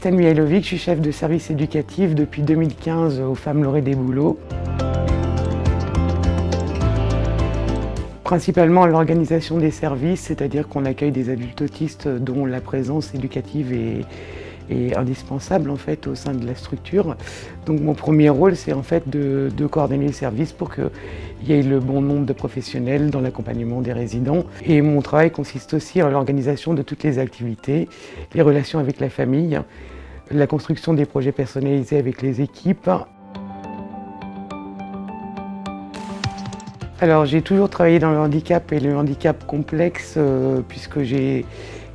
Christelle Mihailovic, je suis chef de service éducatif depuis 2015 aux Femmes Laurées des Bouleaux. Principalement l'organisation des services, c'est-à-dire qu'on accueille des adultes autistes dont la présence éducative est indispensable en fait au sein de la structure. Donc mon premier rôle, c'est en fait de coordonner les services pour qu'il y ait le bon nombre de professionnels dans l'accompagnement des résidents. Et mon travail consiste aussi en l'organisation de toutes les activités, les relations avec la famille, la construction des projets personnalisés avec les équipes. Alors j'ai toujours travaillé dans le handicap et le handicap complexe puisque j'ai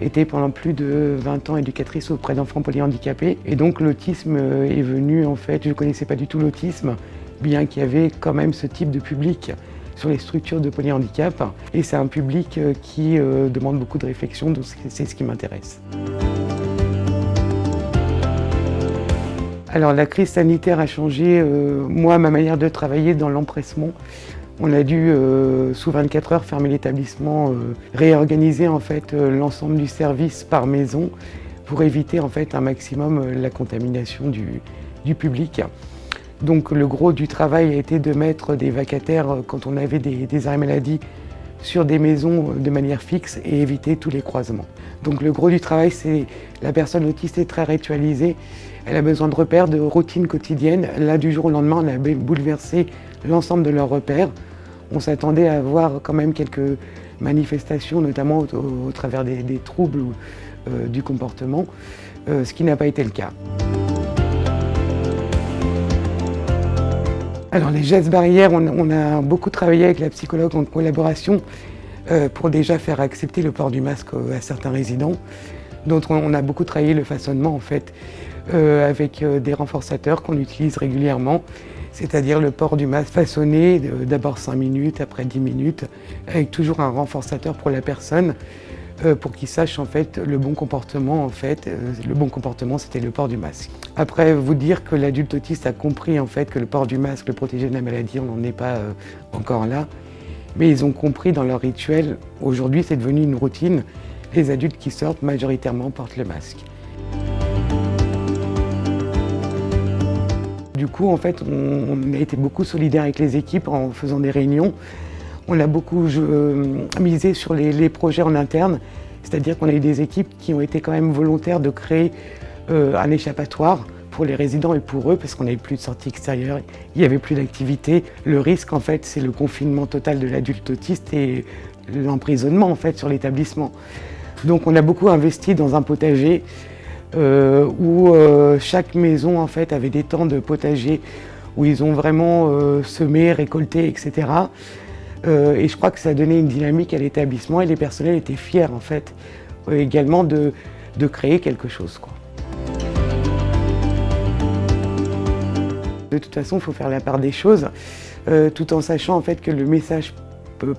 été pendant plus de 20 ans éducatrice auprès d'enfants polyhandicapés. Et donc l'autisme est venu en fait, je ne connaissais pas du tout l'autisme, bien qu'il y avait quand même ce type de public sur les structures de polyhandicap. Et c'est un public qui demande beaucoup de réflexion, donc c'est ce qui m'intéresse. Alors la crise sanitaire a changé, moi, ma manière de travailler dans l'empressement. On a dû, sous 24 heures, fermer l'établissement, réorganiser en fait l'ensemble du service par maison pour éviter en fait un maximum la contamination du public. Donc le gros du travail a été de mettre des vacataires quand on avait des arrêts maladie sur des maisons de manière fixe et éviter tous les croisements. Donc le gros du travail, c'est la personne autiste est très ritualisée, elle a besoin de repères, de routines quotidiennes. Là, du jour au lendemain, on a bouleversé l'ensemble de leurs repères. On s'attendait à avoir quand même quelques manifestations, notamment au travers des troubles du comportement, ce qui n'a pas été le cas. Alors les gestes barrières, on a beaucoup travaillé avec la psychologue en collaboration pour déjà faire accepter le port du masque à certains résidents. Donc on a beaucoup travaillé le façonnement en fait avec des renforçateurs qu'on utilise régulièrement, c'est-à-dire le port du masque façonné, d'abord 5 minutes, après 10 minutes, avec toujours un renforçateur pour la personne pour qu'il sache en fait le bon comportement en fait. Le bon comportement, c'était le port du masque. Après, vous dire que l'adulte autiste a compris en fait que le port du masque le protégeait de la maladie, on n'en est pas encore là, mais ils ont compris dans leur rituel. Aujourd'hui, c'est devenu une routine. Les adultes qui sortent majoritairement portent le masque. Du coup, en fait, on a été beaucoup solidaires avec les équipes en faisant des réunions. On a beaucoup misé sur les projets en interne, c'est-à-dire qu'on a eu des équipes qui ont été quand même volontaires de créer un échappatoire pour les résidents et pour eux, parce qu'on n'avait plus de sortie extérieure, il n'y avait plus d'activité. Le risque, en fait, c'est le confinement total de l'adulte autiste et l'emprisonnement, en fait, sur l'établissement. Donc on a beaucoup investi dans un potager où chaque maison en fait avait des temps de potager où ils ont vraiment semé, récolté, etc. Et je crois que ça a donné une dynamique à l'établissement et les personnels étaient fiers en fait également de créer quelque chose, quoi. De toute façon, il faut faire la part des choses, tout en sachant en fait que le message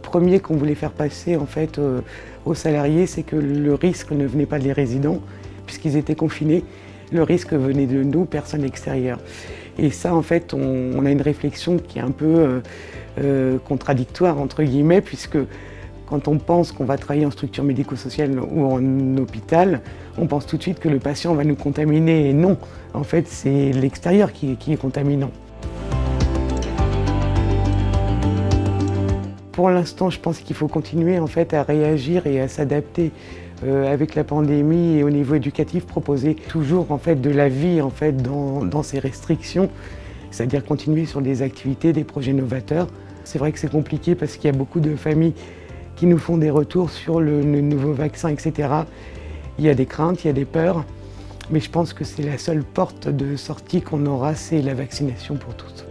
premier qu'on voulait faire passer en fait aux salariés, c'est que le risque ne venait pas des résidents, puisqu'ils étaient confinés. Le risque venait de nous, personnes extérieures. Et ça, en fait, on a une réflexion qui est un peu contradictoire, entre guillemets, puisque quand on pense qu'on va travailler en structure médico-sociale ou en hôpital, on pense tout de suite que le patient va nous contaminer. Et non, en fait, c'est l'extérieur qui est contaminant. Pour l'instant, je pense qu'il faut continuer en fait à réagir et à s'adapter avec la pandémie et au niveau éducatif, proposer toujours en fait de la vie en fait dans ces restrictions, c'est-à-dire continuer sur des activités, des projets novateurs. C'est vrai que c'est compliqué parce qu'il y a beaucoup de familles qui nous font des retours sur le nouveau vaccin, etc. Il y a des craintes, il y a des peurs, mais je pense que c'est la seule porte de sortie qu'on aura, c'est la vaccination pour tous.